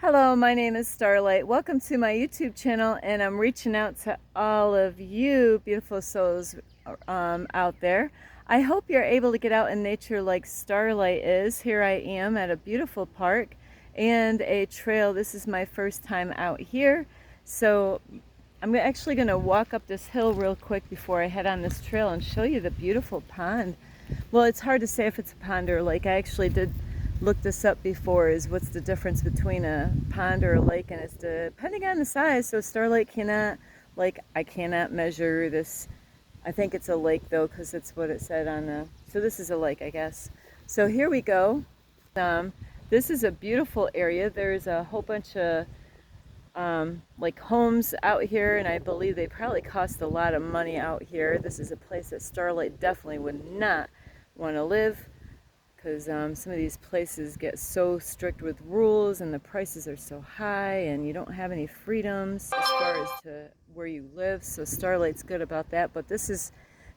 Hello, my name is Starlight. Welcome to my YouTube channel, and I'm reaching out to all of you beautiful souls out there. I hope you're able to get out in nature like Starlight is. Here I am at a beautiful park and a trail. This is my first time out here, so I'm actually going to walk up this hill real quick before I head on this trail and show you the beautiful pond. Well, it's hard to say if it's a pond or a lake. I actually did look this up before, is what's the difference between a pond or a lake, and it's depending on the size. So Starlight cannot, I cannot measure this. I think it's a lake though, because it's what it said on the, so this is a lake, I guess. So here we go. This is a beautiful area. There's a whole bunch of homes out here, and I believe they probably cost a lot of money out here. This is a place that Starlight definitely would not want to live, because some of these places get so strict with rules and the prices are so high and you don't have any freedoms as far as to where you live. So Starlight's good about that, but this is,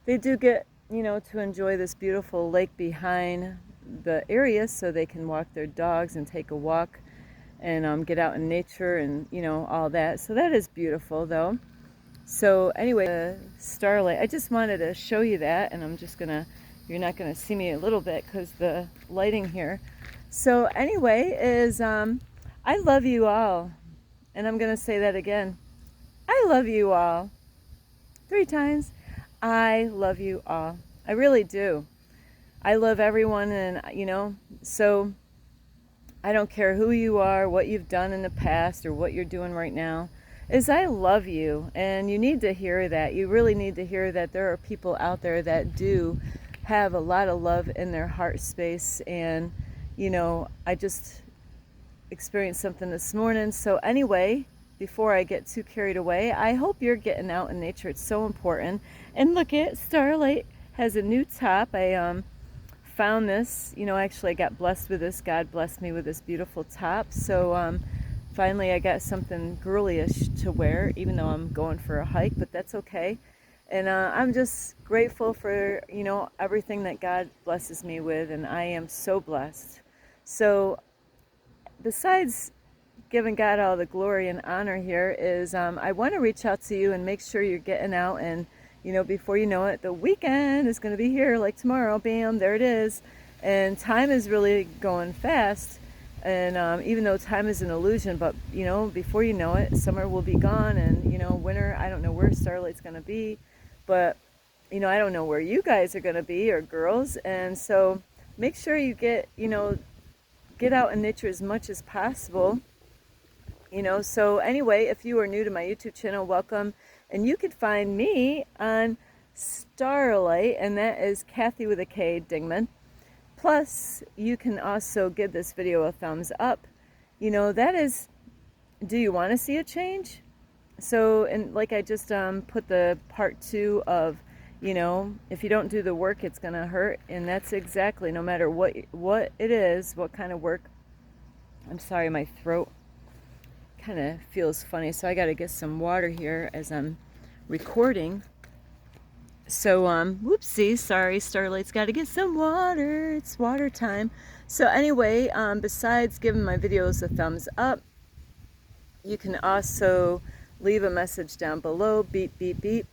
they do get, to enjoy this beautiful lake behind the area, so they can walk their dogs and take a walk and get out in nature and all that. So that is beautiful though. So anyway, Starlight, I just wanted to show you that, and I'm just gonna, you're not going to see me a little bit because the lighting here. So anyway, I love you all. And I'm going to say that again. I love you all. 3 times. I love you all. I really do. I love everyone, and so I don't care who you are, what you've done in the past, or what you're doing right now. I love you, and you need to hear that. You really need to hear that there are people out there that do have a lot of love in their heart space. And I just experienced something this morning. So anyway, before I get too carried away, I hope you're getting out in nature. It's so important. And look at Starlight has a new top. I found this, actually I got blessed with this. God blessed me with this beautiful top. So finally I got something girly-ish to wear, even though I'm going for a hike, but that's okay. And I'm just grateful for, everything that God blesses me with, and I am so blessed. So besides giving God all the glory and honor here is, I want to reach out to you and make sure you're getting out, and, before you know it, the weekend is going to be here, like tomorrow, bam, there it is. And time is really going fast. And even though time is an illusion, but, before you know it, summer will be gone, and, winter, I don't know where Starlight's going to be. But, I don't know where you guys are going to be, or girls. And so make sure you get out in nature as much as possible. So anyway, if you are new to my YouTube channel, welcome. And you can find me on Starlight, and that is Kathy with a K, Dingman. Plus, you can also give this video a thumbs up. That is, do you want to see a change? So, and like I just put the part 2 of, if you don't do the work, it's going to hurt. And that's exactly, no matter what it is, what kind of work. I'm sorry, my throat kind of feels funny, so I got to get some water here as I'm recording. So, whoopsie, sorry, Starlight's got to get some water. It's water time. So anyway, besides giving my videos a thumbs up, you can also leave a message down below, beep, beep, beep.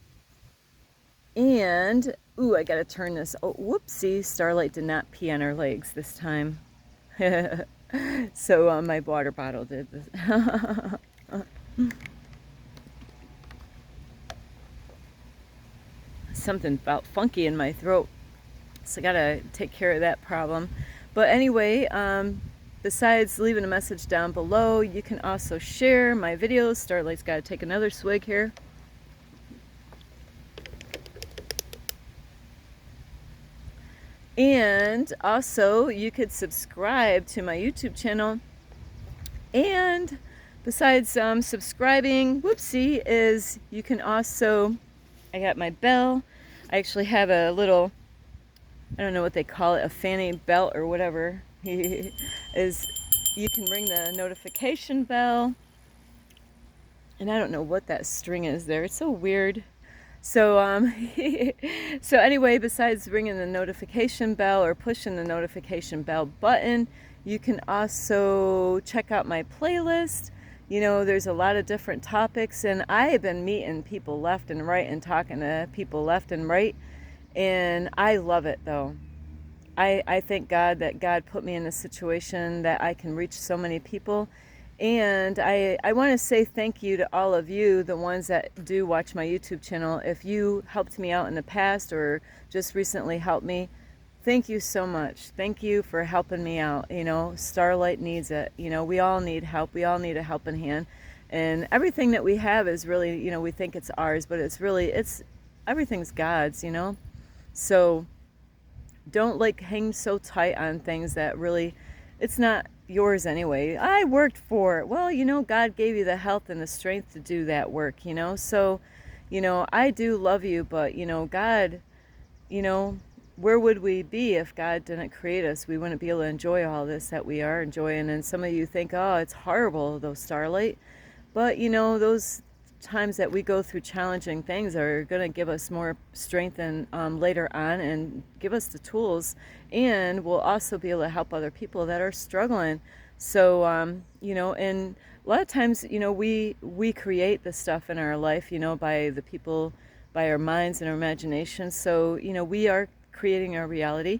And, ooh, I gotta turn this, oh, whoopsie, Starlight did not pee on her legs this time. So my water bottle did this. Something felt funky in my throat, so I gotta take care of that problem. But anyway, besides leaving a message down below, you can also share my videos. Starlight's got to take another swig here. And also, you could subscribe to my YouTube channel. And besides subscribing, whoopsie, is you can also, I got my bell. I actually have a little, I don't know what they call it, a fanny belt or whatever. Is you can ring the notification bell, and I don't know what that string is there. It's so weird. So so anyway, besides ringing the notification bell or pushing the notification bell button, You can also check out my playlist. You know, there's a lot of different topics, and I have been meeting people left and right and talking to people left and right, and I love it though. I thank God that God put me in a situation that I can reach so many people. And I want to say thank you to all of you, the ones that do watch my YouTube channel. If you helped me out in the past or just recently helped me, thank you so much. Thank you for helping me out. You know, Starlight needs it. You know, we all need help. We all need a helping hand. And everything that we have is really, you know, we think it's ours, but it's really, everything's God's, you know? So don't like hang so tight on things that really, it's not yours anyway. I worked for it. Well, you know, God gave you the health and the strength to do that work, you know? So, you know, I do love you, but, you know, God, you know, where would we be if God didn't create us? We wouldn't be able to enjoy all this that we are enjoying. And some of you think, oh, it's horrible, those Starlight. But, you know, those times that we go through challenging things are going to give us more strength and later on, and give us the tools, and we'll also be able to help other people that are struggling. So you know, and a lot of times, you know, we create the stuff in our life, you know, by the people, by our minds and our imagination. So, you know, we are creating our reality.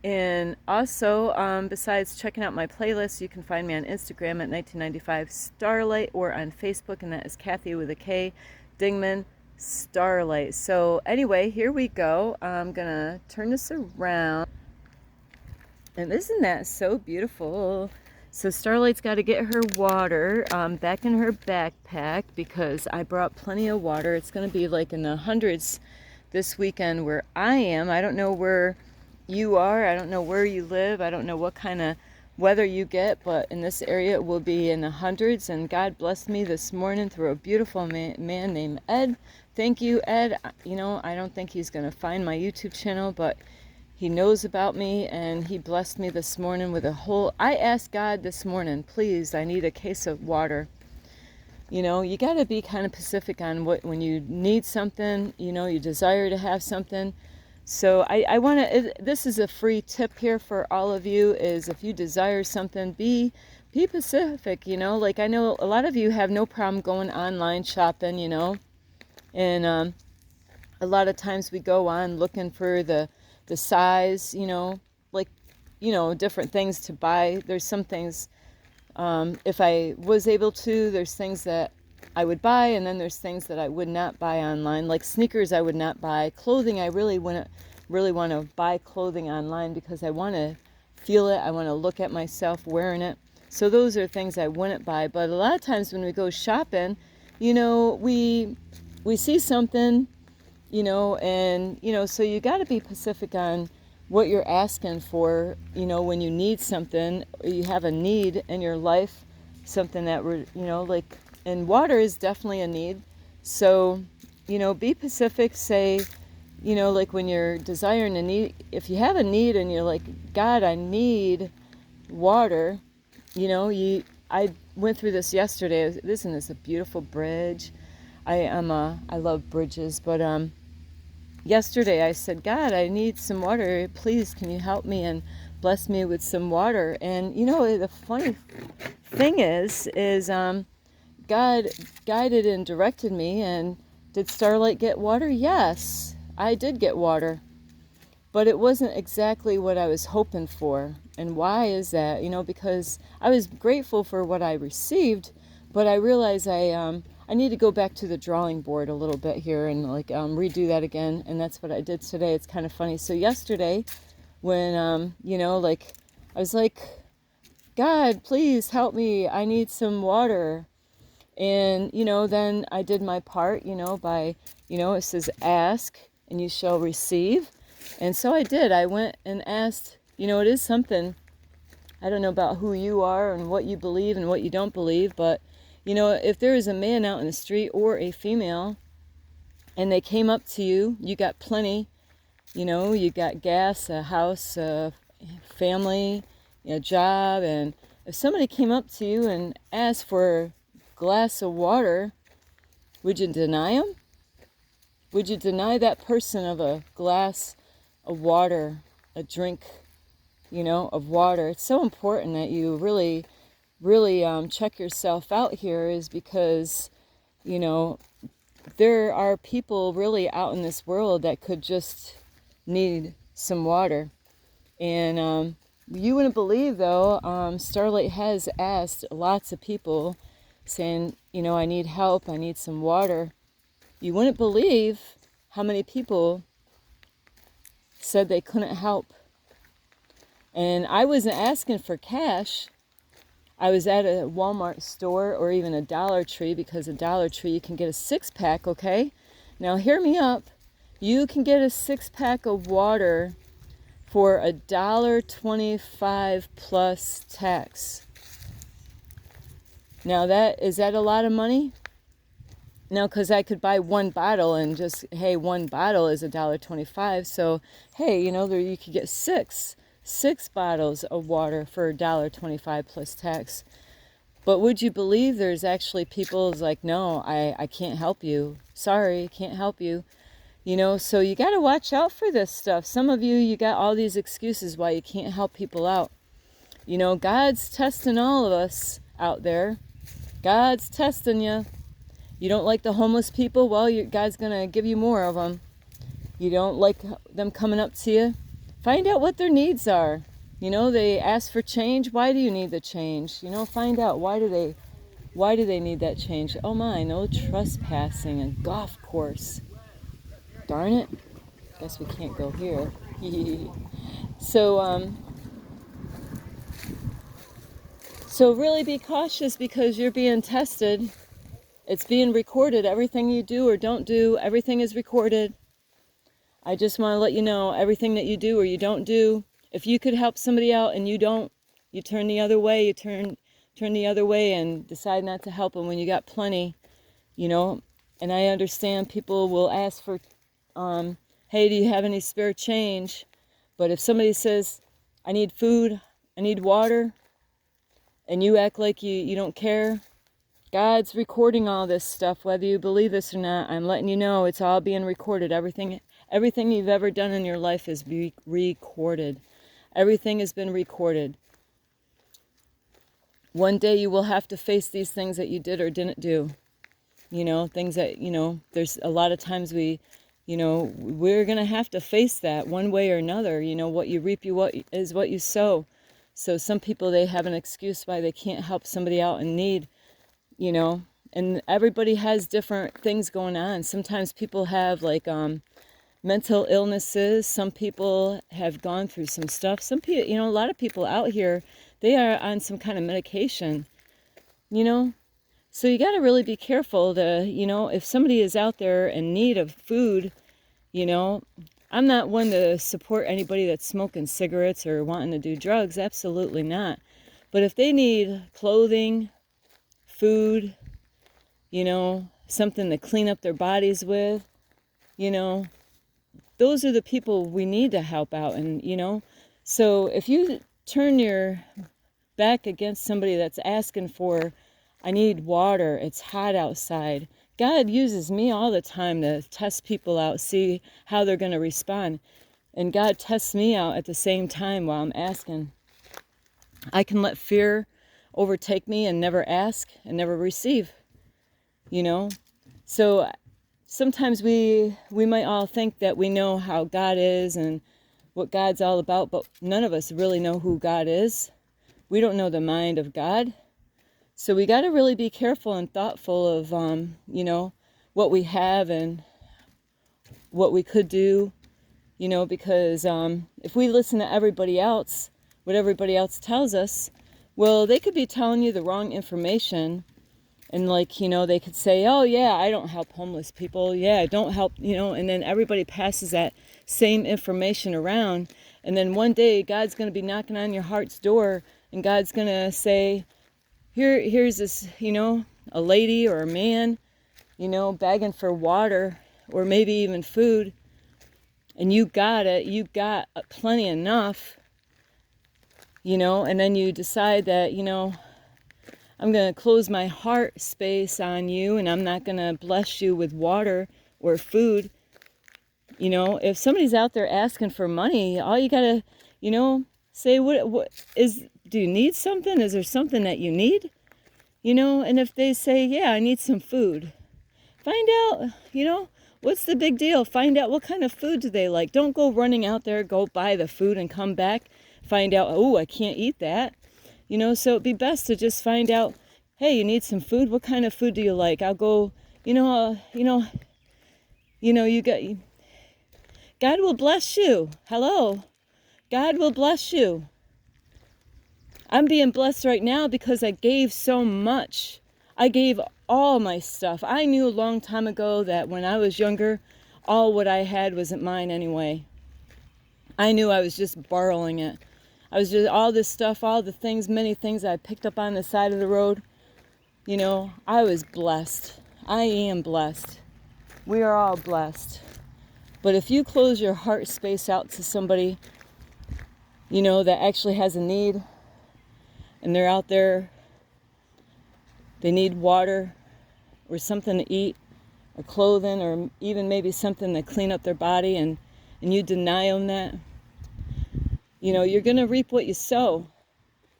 And also, besides checking out my playlist, you can find me on Instagram at 1995 Starlight, or on Facebook, and that is Kathy with a K, Dingman Starlight. So anyway, here we go. I'm gonna turn this around, and isn't that so beautiful? So Starlight's got to get her water back in her backpack, because I brought plenty of water. It's gonna be like in the hundreds this weekend where I am. I don't know where you are. I don't know where you live. I don't know what kind of weather you get, but in this area it will be in the hundreds. And God blessed me this morning through a beautiful man named Ed. Thank you, Ed. You know, I don't think he's going to find my YouTube channel, but he knows about me, and he blessed me this morning with I asked God this morning, please, I need a case of water. You know, you got to be kind of specific on when you need something, you know, you desire to have something. So I want to, this is a free tip here for all of you, is if you desire something, be specific, you know. Like, I know a lot of you have no problem going online shopping, you know, and a lot of times we go on looking for the size, you know, like, you know, different things to buy. There's some things, if I was able to, there's things that I would buy, and then there's things that I would not buy online. Like sneakers I would not buy. Clothing, I really want to buy clothing online, because I want to feel it. I want to look at myself wearing it. So those are things I wouldn't buy. But a lot of times when we go shopping, you know, we see something, you know, and, you know, so you got to be specific on what you're asking for, you know, when you need something, you have a need in your life, something that we're, you know, like, and water is definitely a need. So, you know, be specific. Say, you know, like when you're desiring a need, if you have a need and you're like, God, I need water, you know, I went through this yesterday. Isn't this a beautiful bridge? I love bridges, but yesterday I said, God, I need some water. Please, can you help me and bless me with some water? And, you know, the funny thing is God guided and directed me. And did Starlight get water? Yes, I did get water. But it wasn't exactly what I was hoping for. And why is that? You know, because I was grateful for what I received, but I realized I need to go back to the drawing board a little bit here and like redo that again. And that's what I did today. It's kind of funny. So yesterday, when you know, like, I was like, God, please help me. I need some water. And, you know, then I did my part, you know, by, you know, it says ask and you shall receive. And so I did. I went and asked. You know, it is something. I don't know about who you are and what you believe and what you don't believe, but, you know, if there is a man out in the street or a female and they came up to you, you got plenty, you know, you got gas, a house, a family, a job, and if somebody came up to you and asked for a glass of water, would you deny them? Would you deny that person of a glass of water, a drink? of water. It's so important that you really check yourself out here, is because, there are people really out in this world that could just need some water. And you wouldn't believe, though, Starlight has asked lots of people saying, I need help, I need some water. You wouldn't believe how many people said they couldn't help. And I wasn't asking for cash. I was at a Walmart store or even a Dollar Tree, because a Dollar Tree you can get a 6-pack, okay? Now hear me up. You can get a 6-pack of water for $1.25 plus tax. Now is that a lot of money? No, because I could buy one bottle and just, hey, one bottle is $1.25. So, hey, there you could get six bottles of water for $1.25 plus tax. But would you believe there's actually people who's like, no, I can't help you. Sorry, can't help you. So you got to watch out for this stuff. Some of you got all these excuses why you can't help people out. God's testing all of us out there. God's testing you. You don't like the homeless people? Well, God's going to give you more of them. You don't like them coming up to you? Find out what their needs are. They ask for change. Why do you need the change? Find out why do they need that change? Oh my, no trespassing and golf course. Darn it. Guess we can't go here. So really be cautious, because you're being tested. It's being recorded. Everything you do or don't do, everything is recorded. I just want to let you know, everything that you do or you don't do, if you could help somebody out and you don't, you turn the other way, turn the other way and decide not to help them when you got plenty, And I understand people will ask for, hey, do you have any spare change? But if somebody says, I need food, I need water, and you act like you don't care, God's recording all this stuff, whether you believe this or not. I'm letting you know it's all being recorded. Everything you've ever done in your life is recorded. Everything has been recorded. One day you will have to face these things that you did or didn't do. Things that, there's a lot of times we're going to have to face that one way or another. What you reap, what you sow. So some people, they have an excuse why they can't help somebody out in need. And everybody has different things going on. Sometimes people have mental illnesses. Some people have gone through some stuff. Some people, a lot of people out here, they are on some kind of medication, So you got to really be careful to, if somebody is out there in need of food, I'm not one to support anybody that's smoking cigarettes or wanting to do drugs. Absolutely not. But if they need clothing, food, something to clean up their bodies with, those are the people we need to help out. And, so if you turn your back against somebody that's asking for, I need water, it's hot outside. God uses me all the time to test people out, see how they're going to respond. And God tests me out at the same time while I'm asking. I can let fear overtake me and never ask and never receive, So sometimes we might all think that we know how God is and what God's all about, but none of us really know who God is. We don't know the mind of God. So we got to really be careful and thoughtful of, what we have and what we could do, because if we listen to everybody else, what everybody else tells us, well, they could be telling you the wrong information. And they could say, oh yeah, I don't help homeless people. Yeah, I don't help, and then everybody passes that same information around. And then one day God's going to be knocking on your heart's door and God's going to say, here's this, a lady or a man, begging for water or maybe even food. And you got it. You got plenty enough, and then you decide that, I'm going to close my heart space on you and I'm not going to bless you with water or food. If somebody's out there asking for money, all you got to, Say, do you need something? Is there something that you need? And if they say, yeah, I need some food, find out, what's the big deal? Find out what kind of food do they like. Don't go running out there, go buy the food and come back, find out, oh, I can't eat that. So it'd be best to just find out, hey, you need some food? What kind of food do you like? I'll go, you got, God will bless you. Hello. God will bless you. I'm being blessed right now because I gave so much. I gave all my stuff. I knew a long time ago that when I was younger, all what I had wasn't mine anyway. I knew I was just borrowing it. I was just all this stuff, all the things, many things I picked up on the side of the road. I was blessed. I am blessed. We are all blessed. But if you close your heart space out to somebody, that actually has a need, and they're out there, they need water or something to eat or clothing or even maybe something to clean up their body, and you deny them that, you're going to reap what you sow.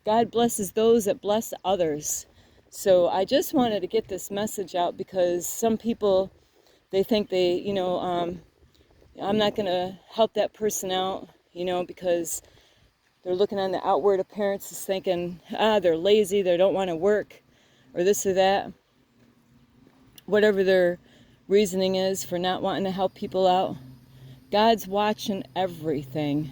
God blesses those that bless others. So I just wanted to get this message out because some people, they think I'm not going to help that person out, because they're looking on the outward appearances thinking, they're lazy, they don't want to work, or this or that. Whatever their reasoning is for not wanting to help people out. God's watching everything.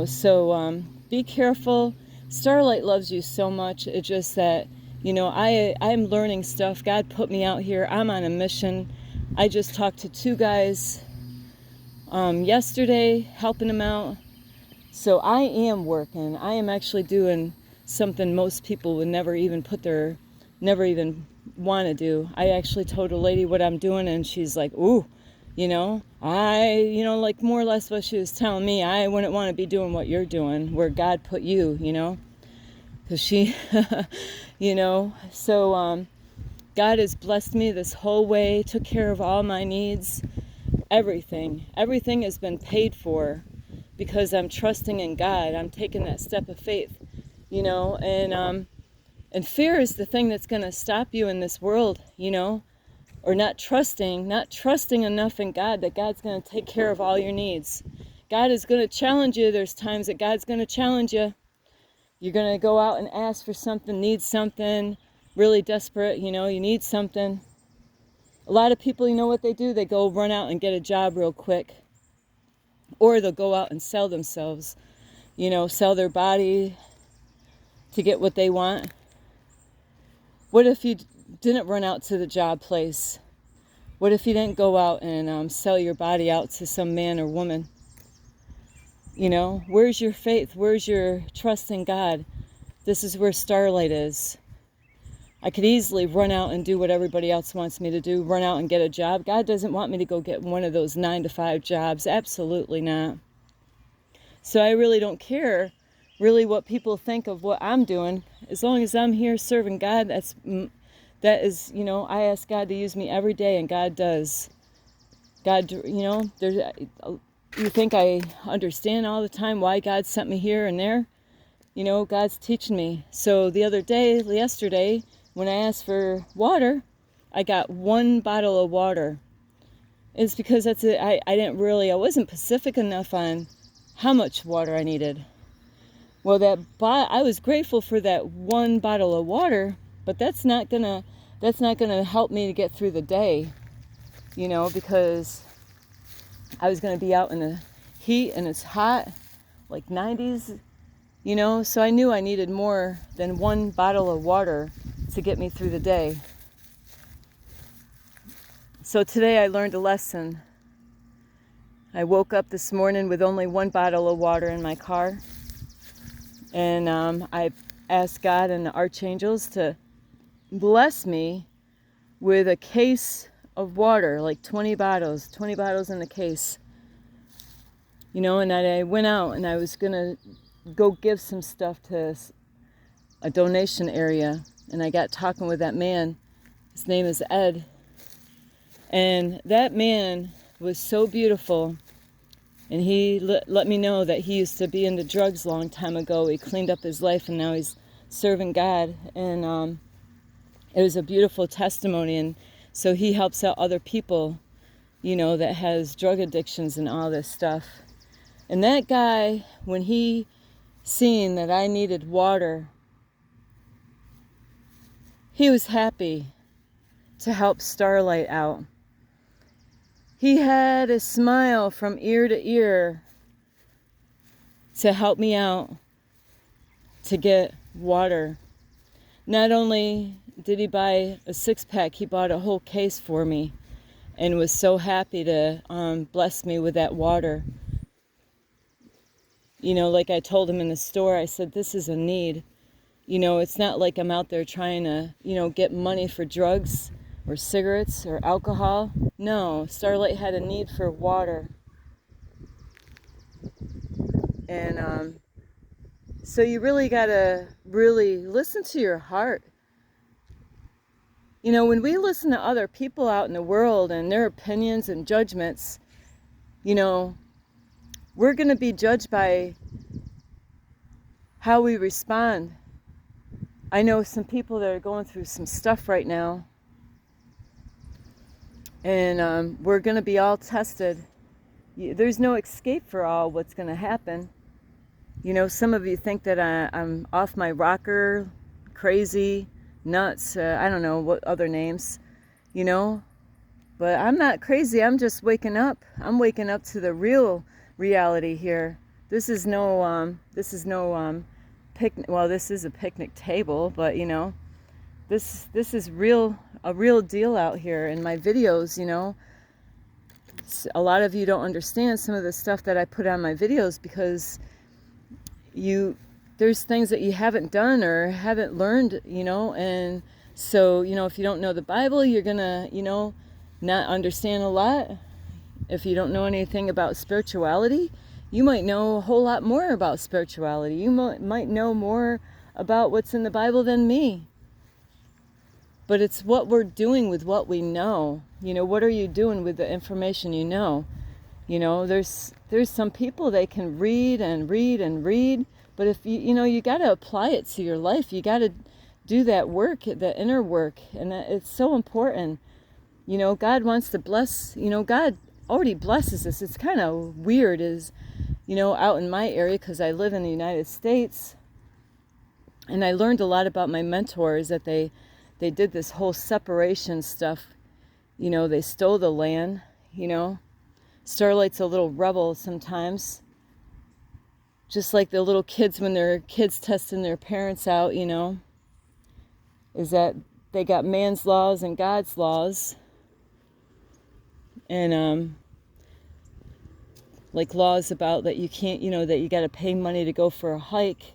So be careful. Starlight loves you so much. It's just that, I'm learning stuff. God put me out here. I'm on a mission. I just talked to 2 guys yesterday, helping them out. So I am working. I am actually doing something most people would never even want to do. I actually told a lady what I'm doing, and she's like, ooh, like more or less what she was telling me. I wouldn't want to be doing what you're doing, where God put you, because she, so God has blessed me this whole way, took care of all my needs, everything has been paid for. Because I'm trusting in God, I'm taking that step of faith, and fear is the thing that's going to stop you in this world, or not trusting enough in God that God's going to take care of all your needs. God is going to challenge you. There's times that God's going to challenge you. You're going to go out and ask for something, need something, really desperate, you need something. A lot of people, what they do? They go run out and get a job real quick. Or they'll go out and sell themselves, sell their body to get what they want. What if you didn't run out to the job place? What if you didn't go out and sell your body out to some man or woman? Where's your faith? Where's your trust in God? This is where Starlight is. I could easily run out and do what everybody else wants me to do, run out and get a job. God doesn't want me to go get one of those 9-to-5 jobs. Absolutely not. So I really don't care really what people think of what I'm doing. As long as I'm here serving God, that is, I ask God to use me every day, and God does. God, you think I understand all the time why God sent me here and there? God's teaching me. So the other day, yesterday, when I asked for water, I got 1 bottle of water. It's because I wasn't specific enough on how much water I needed. Well, I was grateful for that 1 bottle of water, but that's not gonna help me to get through the day, because I was gonna be out in the heat and it's hot, like 90s, so I knew I needed more than 1 bottle of water to get me through the day. So today I learned a lesson. I woke up this morning with only 1 bottle of water in my car, and I asked God and the archangels to bless me with a case of water, like 20 bottles in the case. And I went out and I was gonna go give some stuff to a donation area, and I got talking with that man. His name is Ed, and that man was so beautiful. And he let me know that he used to be into drugs a long time ago. He cleaned up his life, and now he's serving God. And it was a beautiful testimony. And so he helps out other people, that has drug addictions and all this stuff. And that guy, when he seen that I needed water, he was happy to help Starlight out. He had a smile from ear to ear to help me out to get water. Not only did he buy a 6-pack, he bought a whole case for me and was so happy to bless me with that water. Like I told him in the store, I said, this is a need. It's not like I'm out there trying to, get money for drugs or cigarettes or alcohol. No, Starlight had a need for water. And so you really gotta really listen to your heart. When we listen to other people out in the world and their opinions and judgments, we're gonna be judged by how we respond. I know some people that are going through some stuff right now, and we're going to be all tested. There's no escape for all what's going to happen. Some of you think that I'm off my rocker, crazy, nuts, I don't know what other names, but I'm not crazy. I'm just waking up. I'm waking up to the real reality here. This is no picnic. Well, this is a picnic table, but this is a real deal out here. In my videos, a lot of you don't understand some of the stuff that I put on my videos because there's things that you haven't done or haven't learned, and so if you don't know the Bible, you're gonna not understand a lot. If you don't know anything about spirituality, you might know a whole lot more about spirituality. You might know more about what's in the Bible than me. But it's what we're doing with what we know. What are you doing with the information you know? There's some people, they can read and read and read, but if you got to apply it to your life. You got to do that work, the inner work, and it's so important. God wants to bless, God already blesses us. It's kind of weird out in my area, because I live in the United States, and I learned a lot about my mentors that they did this whole separation stuff. They stole the land. Starlight's a little rebel sometimes, just like the little kids when their kids testing their parents out, is that they got man's laws and God's laws, and like laws about that you can't, that you got to pay money to go for a hike.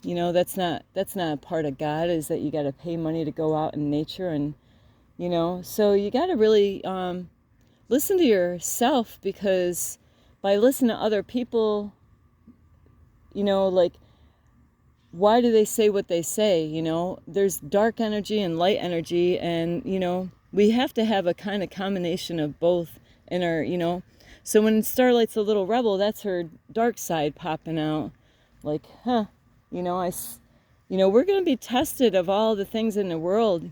That's not a part of God, is that you got to pay money to go out in nature. And so you got to really listen to yourself, because by listening to other people, like, why do they say what they say? There's dark energy and light energy, and we have to have a kind of combination of both in our, so when Starlight's a little rebel, that's her dark side popping out. Like, we're going to be tested of all the things in the world.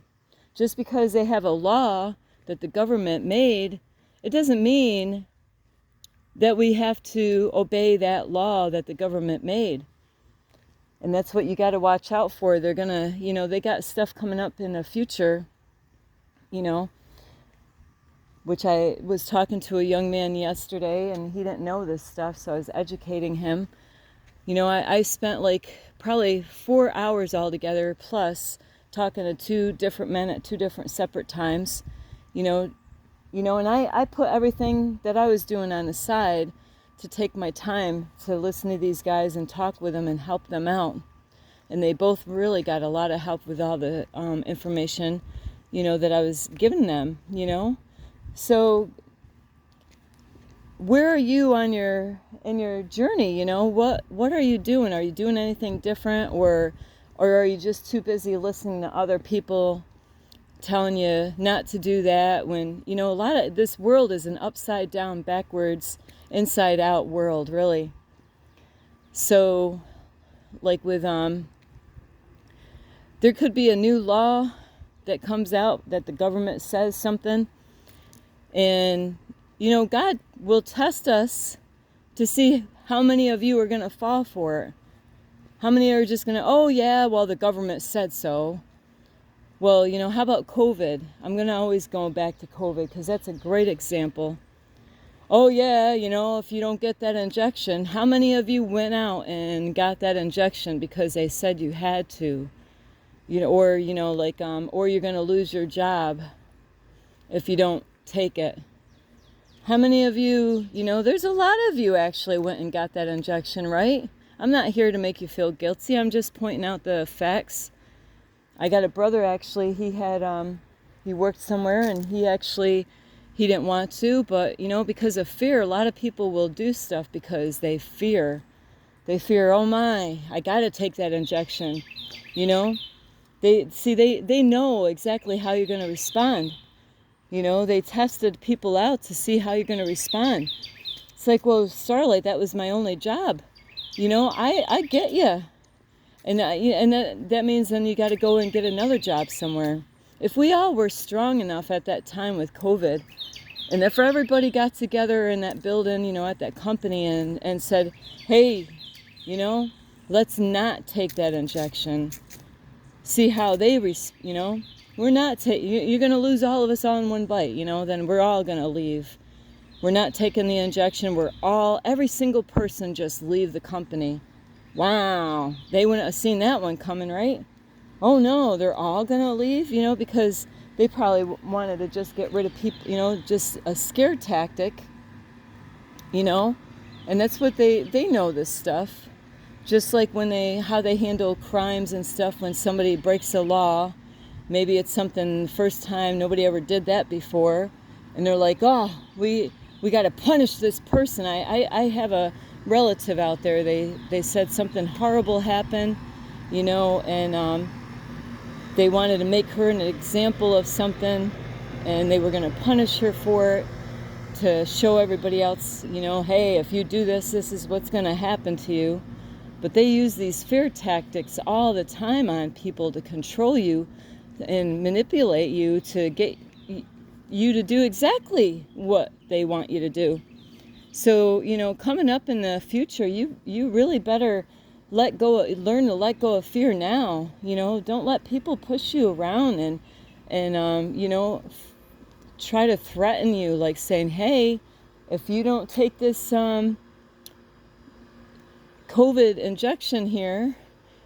Just because they have a law that the government made, it doesn't mean that we have to obey that law that the government made. And that's what you got to watch out for. They're going to, they got stuff coming up in the future, which I was talking to a young man yesterday, and he didn't know this stuff, so I was educating him. I spent like probably 4 hours altogether, plus talking to 2 different men at 2 different separate times, and I put everything that I was doing on the side to take my time to listen to these guys and talk with them and help them out. And they both really got a lot of help with all the information, that I was giving them, So where are you in your journey? What are you doing? Are you doing anything different, or are you just too busy listening to other people telling you not to do that, when, you know, a lot of this world is an upside down, backwards, inside out world, really. So, like with, there could be a new law that comes out that the government says something, and, you know, God will test us to see how many of you are going to fall for it. How many are just going to, oh yeah, well, the government said so. Well, you know, how about COVID? I'm going to always go back to COVID because that's a great example. Oh yeah, you know, if you don't get that injection, how many of you went out and got that injection because they said you had to? You know, or, you know, like, or you're going to lose your job if you don't take it. How many of you, you know, there's a lot of you actually went and got that injection, right? I'm not here to make you feel guilty. I'm just pointing out the facts. I got a brother, actually, he worked somewhere, and he didn't want to, but, you know, because of fear, a lot of people will do stuff because they fear. They fear, oh my, I got to take that injection, you know? They know exactly how you're going to respond. You know, they tested people out to see how you're going to respond. It's like, well, Starlight, that was my only job. You know, I get you. And that means then you got to go and get another job somewhere. If we all were strong enough at that time with COVID, and if everybody got together in that building, you know, at that company and said, hey, you know, let's not take that injection. See how they, you know, we're not you're going to lose all of us all in one bite, you know, then we're all going to leave. We're not taking the injection. Every single person just leave the company. Wow. They wouldn't have seen that one coming, right? Oh no, they're all going to leave, you know, because they probably wanted to just get rid of people, you know, just a scare tactic, you know, and that's what they know this stuff. Just like how they handle crimes and stuff when somebody breaks a law. Maybe it's something first time, nobody ever did that before. And they're like, oh, we got to punish this person. I have a relative out there. They said something horrible happened, you know, and they wanted to make her an example of something. And they were going to punish her for it to show everybody else, you know, hey, if you do this, this is what's going to happen to you. But they use these fear tactics all the time on people to control you and manipulate you to get you to do exactly what they want you to do. So, you know, coming up in the future, you really better learn to let go of fear now. You know, don't let people push you around and you know, try to threaten you, like saying, hey, if you don't take this COVID injection here,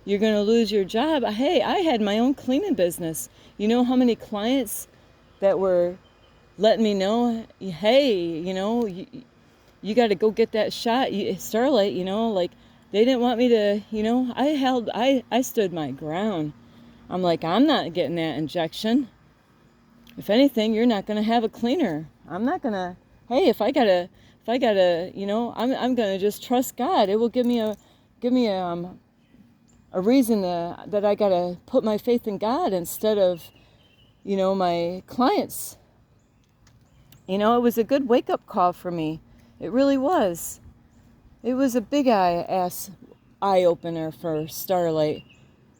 you're going to lose your job. Hey, I had my own cleaning business. You know how many clients that were letting me know, hey, you know, you got to go get that shot. Starlight, you know, like they didn't want me to, you know, I stood my ground. I'm like, I'm not getting that injection. If anything, you're not going to have a cleaner. I'm not going to, hey, if I gotta, you know, I'm going to just trust God. It will give me a reason that I got to put my faith in God instead of, you know, my clients. You know, it was a good wake-up call for me. It really was. It was a big eye-opener for Starlight.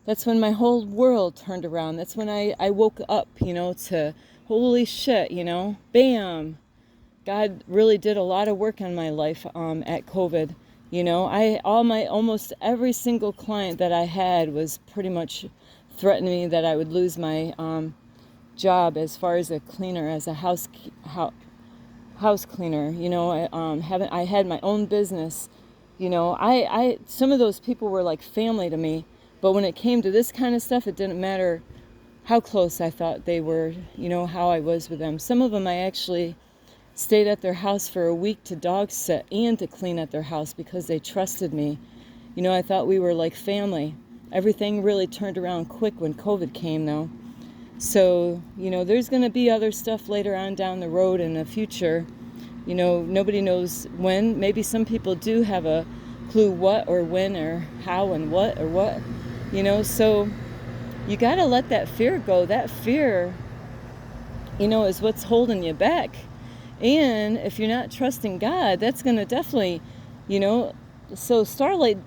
That's when my whole world turned around. That's when I woke up, you know, to holy shit, you know, bam. God really did a lot of work on my life at COVID. You know, almost every single client that I had was pretty much threatening me that I would lose my job as far as a cleaner, as a house cleaner. You know, I had my own business. You know, some of those people were like family to me. But when it came to this kind of stuff, it didn't matter how close I thought they were, you know, how I was with them. Some of them I actually stayed at their house for a week to dog sit and to clean at their house because they trusted me. You know, I thought we were like family. Everything really turned around quick when COVID came, though. So, you know, there's going to be other stuff later on down the road in the future. You know, nobody knows when. Maybe some people do have a clue what or when or how and what or what. You know, so you got to let that fear go. That fear is what's holding you back. And if you're not trusting God, that's going to definitely, so Starlight,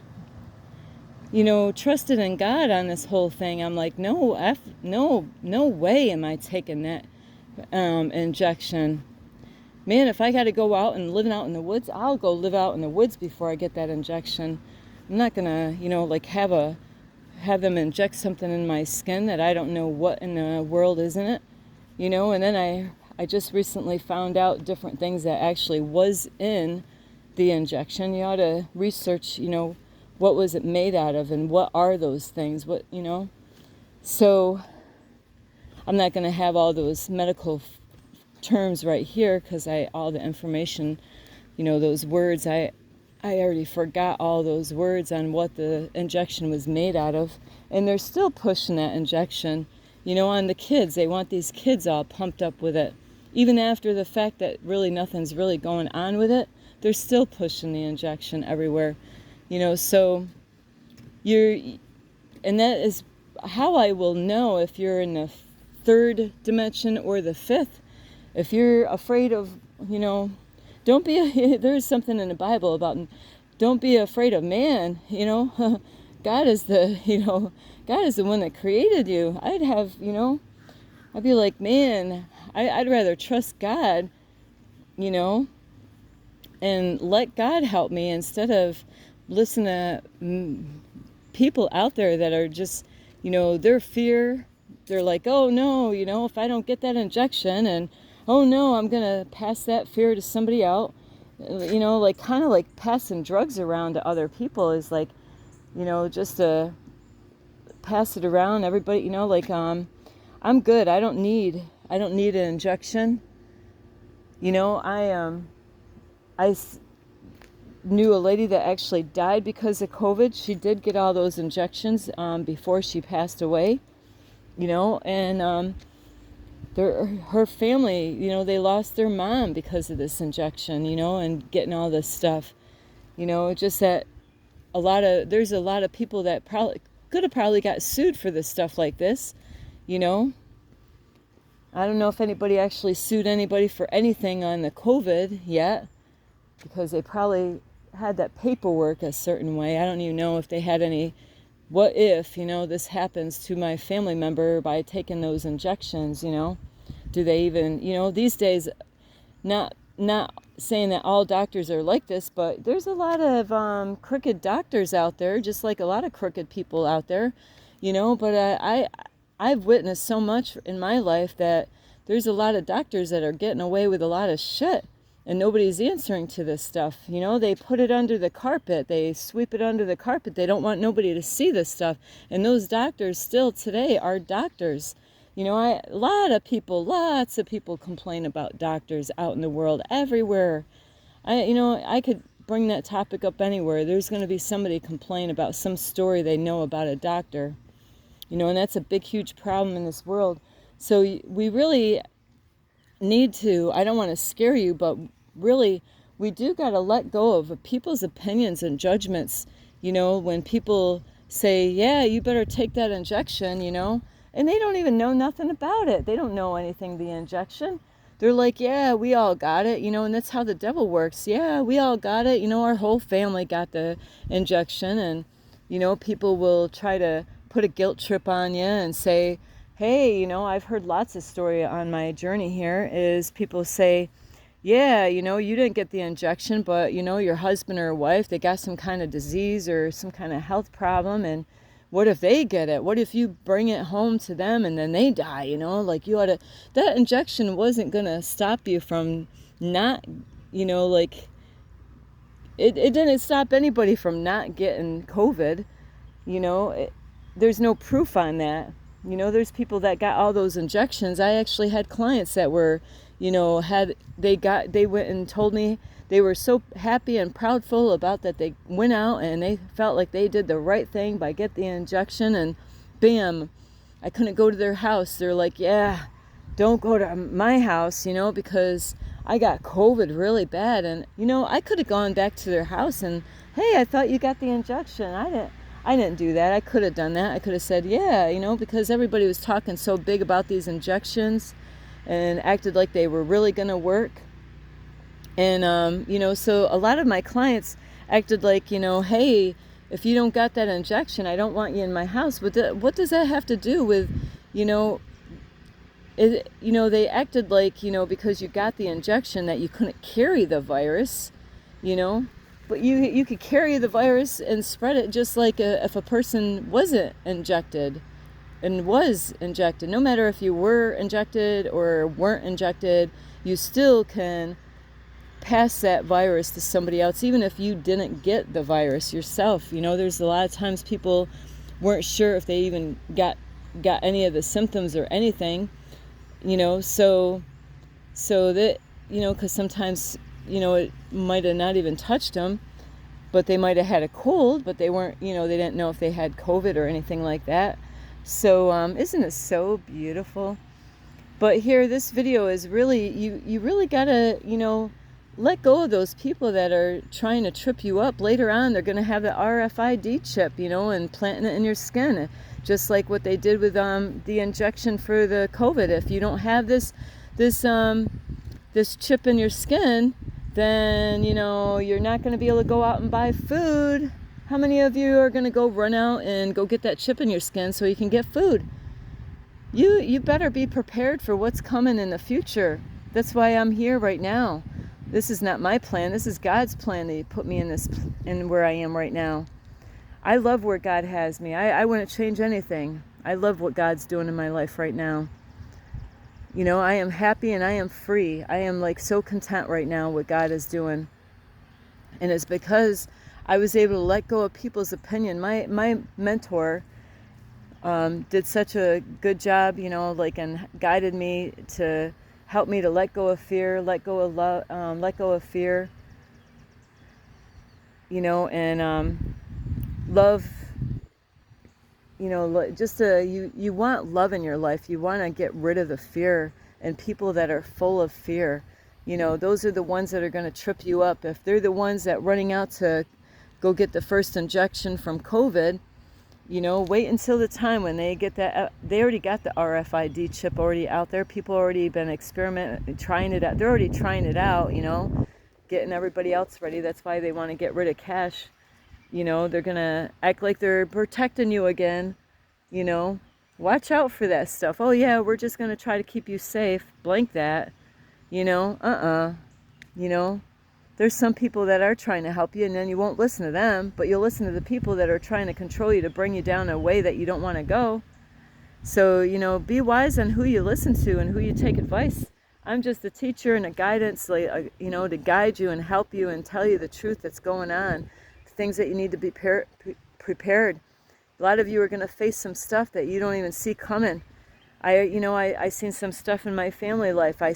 trusted in God on this whole thing. I'm like, no way am I taking that injection. Man, if I got to go out and live out in the woods, I'll go live out in the woods before I get that injection. I'm not gonna, have them inject something in my skin that I don't know what in the world is in it, And then I just recently found out different things that actually was in the injection. You ought to research, what was it made out of and what are those things, So I'm not going to have all those medical terms right here because all the information, those words, I already forgot all those words on what the injection was made out of. And they're still pushing that injection, on the kids. They want these kids all pumped up with it. Even after the fact that really nothing's really going on with it, they're still pushing the injection everywhere. So and that is how I will know if you're in the third dimension or the fifth. If you're afraid of, don't be, there's something in the Bible about don't be afraid of man, God is God is the one that created you. I'd be like, man, I'd rather trust God, and let God help me instead of listen to people out there that are just, their fear. They're like, oh no, if I don't get that injection, and oh no, I'm going to pass that fear to somebody else. Kind of like passing drugs around to other people is like, just to pass it around. Everybody, I'm good. I don't need an injection. I knew a lady that actually died because of COVID. She did get all those injections before she passed away, and her family, they lost their mom because of this injection, and getting all this stuff, just that there's a lot of people that could have probably got sued for this stuff like this, I don't know if anybody actually sued anybody for anything on the COVID yet, because they probably had that paperwork a certain way. I don't even know if they had any, what if, this happens to my family member by taking those injections, do they even, these days, not saying that all doctors are like this, but there's a lot of crooked doctors out there, just like a lot of crooked people out there, but I've witnessed so much in my life that there's a lot of doctors that are getting away with a lot of shit. And nobody's answering to this stuff. They put it under the carpet. They sweep it under the carpet. They don't want nobody to see this stuff. And those doctors still today are doctors. Lots of people complain about doctors out in the world, everywhere. I could bring that topic up anywhere. There's going to be somebody complain about some story they know about a doctor. And that's a big, huge problem in this world. So we really need to, I don't want to scare you, but really we do got to let go of people's opinions and judgments, when people say, yeah, you better take that injection, and they don't even know nothing about it. They don't know anything, the injection. They're like, yeah, we all got it, and that's how the devil works. Yeah, we all got it. Our whole family got the injection, and, people will try to put a guilt trip on you and say, hey, I've heard lots of story on my journey here is people say, yeah, you didn't get the injection, but, your husband or wife, they got some kind of disease or some kind of health problem. And what if they get it? What if you bring it home to them and then they die, that injection wasn't going to stop you from not, it didn't stop anybody from not getting COVID, there's no proof on that. There's people that got all those injections. I actually had clients that were, they went and told me they were so happy and proudful about that they went out and they felt like they did the right thing by get the injection, and bam, I couldn't go to their house. They're like, yeah, don't go to my house, because I got COVID really bad. And, I could have gone back to their house and, hey, I thought you got the injection. I didn't do that. I could have done that. I could have said, yeah, because everybody was talking so big about these injections, and acted like they were really going to work. And, so a lot of my clients acted like, hey, if you don't got that injection, I don't want you in my house. But what does that have to do with, you know, they acted like, because you got the injection that you couldn't carry the virus, but you could carry the virus and spread it just like if a person wasn't injected and was injected. No matter if you were injected or weren't injected, you still can pass that virus to somebody else, even if you didn't get the virus yourself. There's a lot of times people weren't sure if they even got any of the symptoms or anything, so that, because sometimes, it might have not even touched them, but they might have had a cold, but they weren't, they didn't know if they had COVID or anything like that. So isn't it so beautiful? But here, this video is really, you really gotta, let go of those people that are trying to trip you up. Later on, they're going to have the RFID chip, and planting it in your skin, just like what they did with the injection for the COVID. If you don't have this chip in your skin, then you're not going to be able to go out and buy food. How many of you are going to go run out and go get that chip in your skin so you can get food? You better be prepared for what's coming in the future. That's why I'm here right now. This is not my plan. This is God's plan that He put me in where I am right now. I love where God has me. I wouldn't change anything. I love what God's doing in my life right now. I am happy and I am free. I am so content right now what God is doing. And it's because I was able to let go of people's opinion. My mentor did such a good job, and guided me to help me to let go of fear, let go of love, let go of fear, and love. Just you want love in your life. You want to get rid of the fear and people that are full of fear. Those are the ones that are going to trip you up. If they're the ones that running out to go get the first injection from COVID, wait until the time when they get that. They already got the RFID chip already out there. People already been experimenting, trying it out. They're already trying it out, getting everybody else ready. That's why they want to get rid of cash. They're going to act like they're protecting you again. Watch out for that stuff. Oh, yeah, we're just going to try to keep you safe. Blank that. There's some people that are trying to help you, and then you won't listen to them, but you'll listen to the people that are trying to control you to bring you down a way that you don't want to go. So, be wise on who you listen to and who you take advice. I'm just a teacher and a guidance, to guide you and help you and tell you the truth that's going on, things that you need to be prepared. A lot of you are going to face some stuff that you don't even see coming. I seen some stuff in my family life. I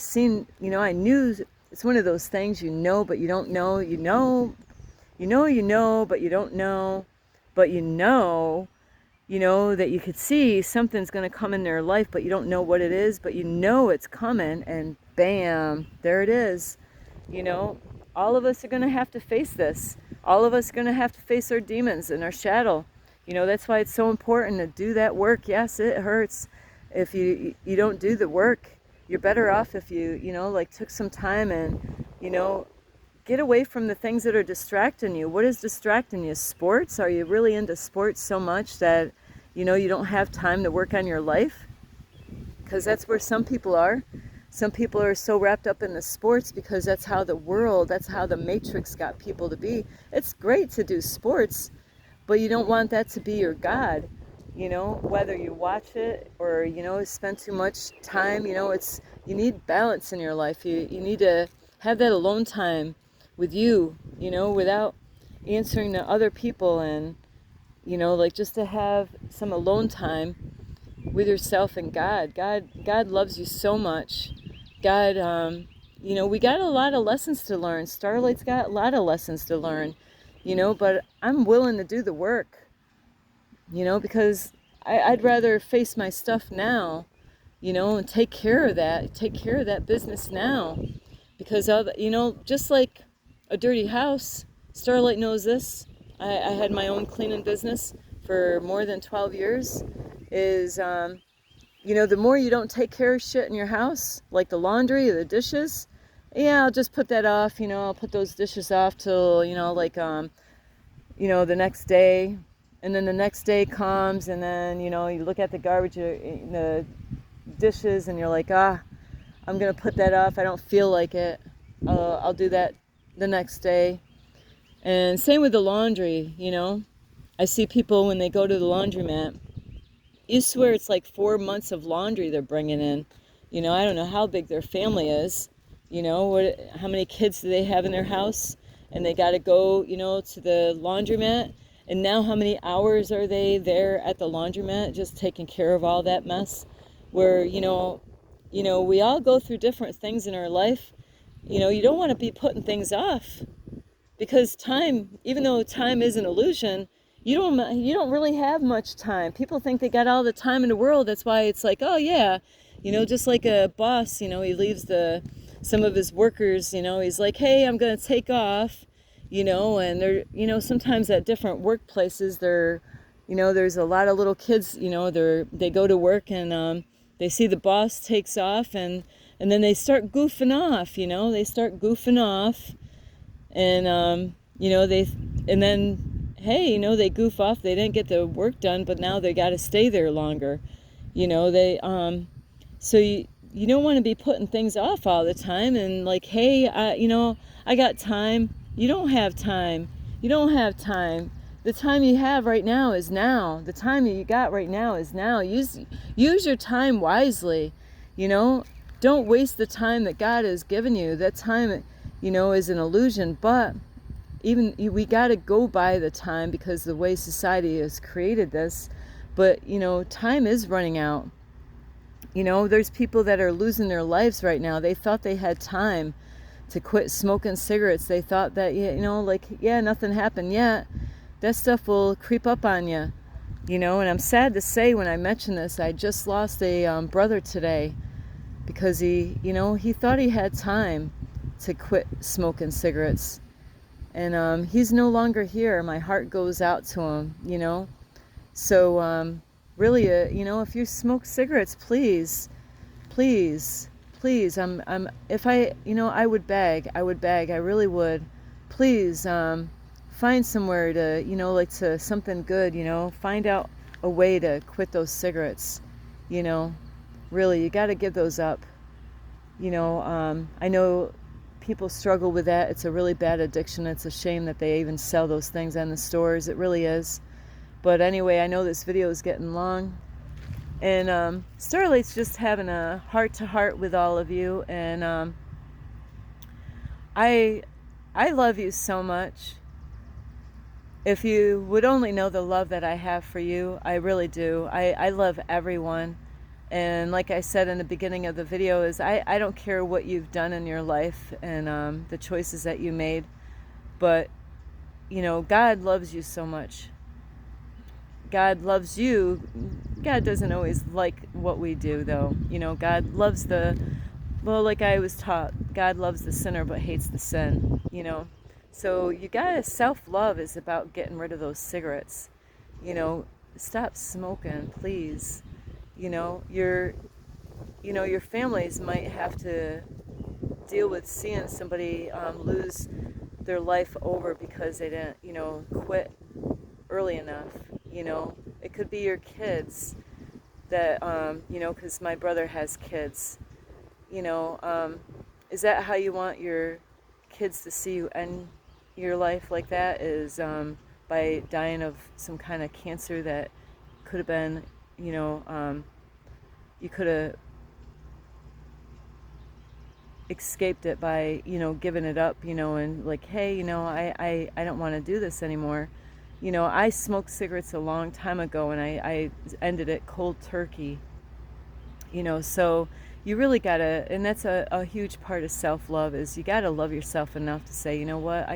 knew. It's one of those things but you don't know. But you don't know. But that you could see something's going to come in their life, but you don't know what it is, but it's coming, and bam, there it is. All of us are going to have to face this. All of us are going to have to face our demons and our shadow. That's why it's so important to do that work. Yes, it hurts. If you don't do the work, you're better off if you, took some time and, get away from the things that are distracting you. What is distracting you? Sports? Are you really into sports so much that, you don't have time to work on your life? Because that's where some people are. Some people are so wrapped up in the sports because that's how the Matrix got people to be. It's great to do sports, but you don't want that to be your God. Whether you watch it or, spend too much time, you need balance in your life. You need to have that alone time with you, without answering to other people, and, just to have some alone time with yourself and God. God loves you so much. God, we got a lot of lessons to learn. Starlight's got a lot of lessons to learn, but I'm willing to do the work. Because I'd rather face my stuff now, and take care of that business now. Because, just like a dirty house, Starlight knows this. I had my own cleaning business for more than 12 years. you know, the more you don't take care of shit in your house, like the laundry or the dishes, yeah, I'll just put that off, you know, I'll put those dishes off till, you know, like, you know, the next day. And then the next day comes, and then, you know, you look at the garbage, the dishes, and you're like, I'm going to put that off. I don't feel like it. I'll do that the next day. And same with the laundry, you know. I see people when they go to the laundromat, you swear it's like 4 months of laundry they're bringing in. You know, I don't know how big their family is. You know, how many kids do they have in their house? And they got to go, you know, to the laundromat. And now how many hours are they there at the laundromat just taking care of all that mess? Where, we all go through different things in our life. You know, you don't want to be putting things off, because time, even though time is an illusion, you don't really have much time. People think they got all the time in the world. That's why it's like, oh yeah, you know, just like a boss, you know, he leaves some of his workers, you know, he's like, hey, I'm going to take off, you know. And they're, you know, sometimes at different workplaces, there's a lot of little kids, you know, they go to work, and they see the boss takes off, and then they start goofing off, you know, and and then, hey, you know, they goof off, they didn't get the work done, but now they got to stay there longer, you know. So you don't want to be putting things off all the time, and like, hey, I got time. You don't have time. The time you have right now is now. The time you got right now is now. Use your time wisely, you know. Don't waste the time that God has given you. That time, you know, is an illusion, but we got to go by the time, because the way society has created this. But, you know, time is running out. You know, there's people that are losing their lives right now. They thought they had time to quit smoking cigarettes. They thought that, you know, like, yeah, nothing happened yet. That stuff will creep up on you, you know. And I'm sad to say, when I mention this, I just lost a brother today, because he thought he had time to quit smoking cigarettes. And he's no longer here. My heart goes out to him, you know. So really, you know, if you smoke cigarettes, please, if I, you know, I would beg, I really would. Please, find somewhere to, you know, like, to something good, you know, find out a way to quit those cigarettes, you know. Really, you got to give those up. You know, I know people struggle with that. It's a really bad addiction. It's a shame that they even sell those things in the stores. It really is. But anyway, I know this video is getting long. And Starlight's just having a heart-to-heart with all of you. And I love you so much. If you would only know the love that I have for you, I really do. I love everyone. And like I said in the beginning of the video, is I don't care what you've done in your life and the choices that you made. But, you know, God loves you so much. God loves you. God doesn't always like what we do, though. You know, God loves like I was taught, God loves the sinner but hates the sin, you know. So you gotta, self-love is about getting rid of those cigarettes. You know, stop smoking, please. You know, your families might have to deal with seeing somebody lose their life over because they didn't, you know, quit early enough. You know, it could be your kids that, you know, because my brother has kids. You know, is that how you want your kids to see you end your life like that? Is by dying of some kind of cancer that could have been, you know, you could have escaped it by, you know, giving it up, you know, and like, hey, you know, I don't want to do this anymore. You know, I smoked cigarettes a long time ago, and I ended it cold turkey. You know, so you really gotta, and that's a huge part of self-love, is you gotta love yourself enough to say, you know what,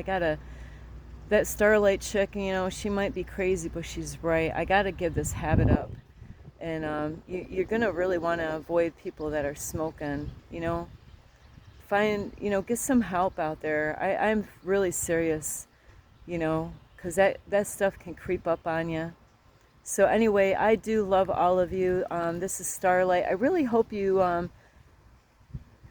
that Starlight chick, you know, she might be crazy, but she's right. I gotta give this habit up. And you're gonna really want to avoid people that are smoking, you know. Get some help out there. I'm really serious, you know, because that stuff can creep up on you. So anyway, I do love all of you. This is Starlight. I really hope you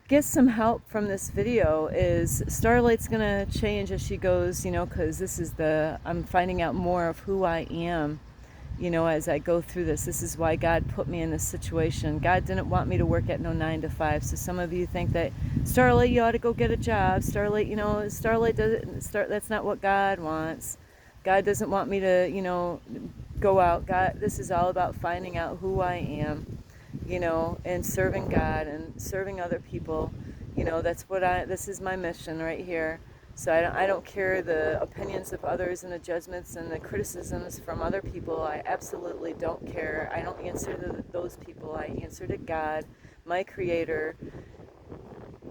get some help from this video. Is Starlight's gonna change as she goes, you know, because this is I'm finding out more of who I am, you know, as I go through this. This is why God put me in this situation. God didn't want me to work at no 9 to 5. So some of you think that, Starlight, you ought to go get a job. Starlight, you know, Starlight doesn't that's not what God wants. God doesn't want me to, you know, go out. God, this is all about finding out who I am, you know, and serving God and serving other people. You know, this is my mission right here. So I don't care the opinions of others and the judgments and the criticisms from other people. I absolutely don't care. I don't answer to those people. I answer to God, my creator,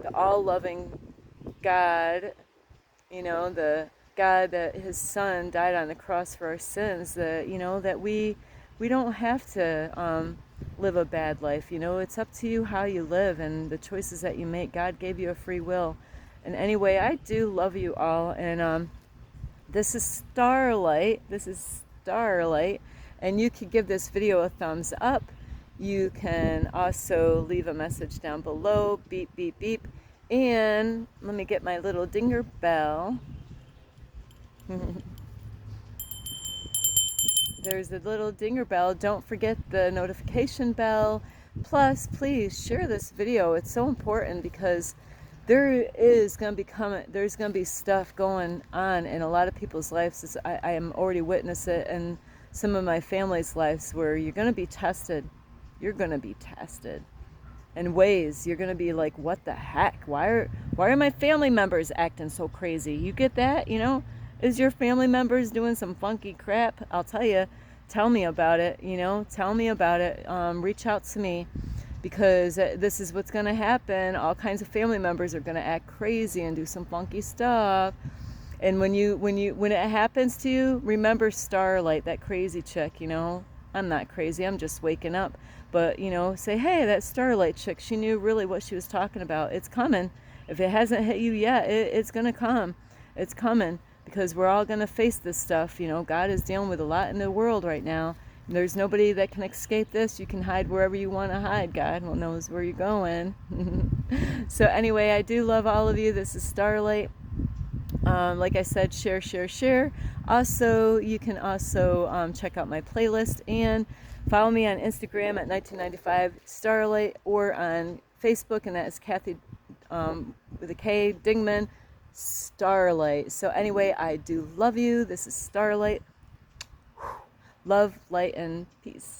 the all-loving God, you know, the God that his son died on the cross for our sins, that, you know, that we don't have to live a bad life. You know, it's up to you how you live and the choices that you make. God gave you a free will. And anyway, I do love you all. And this is Starlight. This is Starlight. And you can give this video a thumbs up. You can also leave a message down below. Beep, beep, beep. And let me get my little dinger bell. There's the little dinger bell. Don't forget the notification bell. Plus, please share this video. It's so important because there's going to be stuff going on in a lot of people's lives. I am already witness it in some of my family's lives where you're going to be tested. You're going to be tested in ways you're going to be like, what the heck? Why are my family members acting so crazy? You get that? You know, is your family members doing some funky crap? I'll tell you. Tell me about it. You know, tell me about it. Reach out to me, because this is what's going to happen. All kinds of family members are going to act crazy and do some funky stuff. And when it happens to you, remember Starlight, that crazy chick. You know, I'm not crazy. I'm just waking up. But, you know, say, hey, that Starlight chick, she knew really what she was talking about. It's coming. If it hasn't hit you yet, it's going to come. It's coming, because we're all going to face this stuff. You know, God is dealing with a lot in the world right now. There's nobody that can escape this. You can hide wherever you want to hide. God knows where you're going. So anyway, I do love all of you. This is Starlight. Like I said, share, share, share. Also, you can also check out my playlist and follow me on Instagram at 1995 Starlight, or on Facebook, and that is Kathy with a K, Dingman Starlight. So anyway, I do love you. This is Starlight. Love, light, and peace.